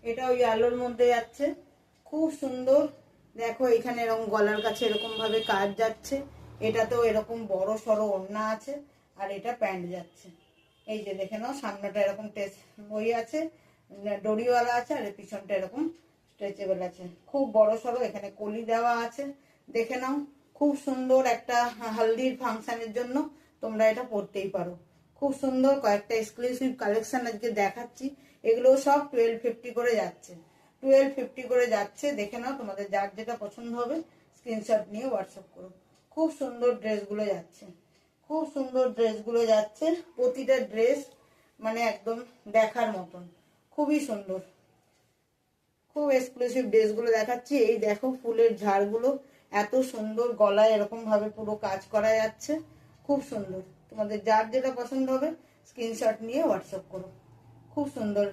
এটা ওই আলোর মধ্যে যাচ্ছে, খুব সুন্দর। দেখো এখানে এরকম গলার কাছে এরকম ভাবে কাজ যাচ্ছে, এটাতেও এরকম বড় সড়ো ওড়না আছে, আর এটা প্যান্ট যাচ্ছে। এই যে দেখে নাও, সামনেটা এরকম বই আছে, ডরিওয়ালা আছে, আর পিছনটা এরকম স্ট্রেচেবল আছে, খুব বড় সড়ো। এখানে কলি দেওয়া আছে, দেখে নাও। খুব সুন্দর একটা হলদির ফাংশনের জন্য তোমরা এটা পরতেই পারো। খুব সুন্দর কয়েকটা এক্সক্লুসিভ কালেকশন আজকে দেখাচ্ছি। এগুলো সব 1250 করে যাচ্ছে, 1250 করে যাচ্ছে। দেখে নাও, তোমাদের যার যেটা পছন্দ হবে স্ক্রিনশট নিয়ে হোয়াটসঅ্যাপ করো। খুব সুন্দর ড্রেসগুলো যাচ্ছে, খুব সুন্দর ড্রেসগুলো যাচ্ছে। প্রতিটা ড্রেস মানে একদম দেখার মতন, খুবই সুন্দর। খুব এক্সক্লুসিভ ড্রেসগুলো দেখাচ্ছি। এই দেখো ফুলের ঝাড়গুলো এত সুন্দর, গলায় এরকম ভাবে পুরো কাজ করা যাচ্ছে, খুব সুন্দর। তোমাদের যার যেটা পছন্দ হবে স্ক্রিনশট নিয়ে হোয়াটসঅ্যাপ করো। খুব সুন্দর।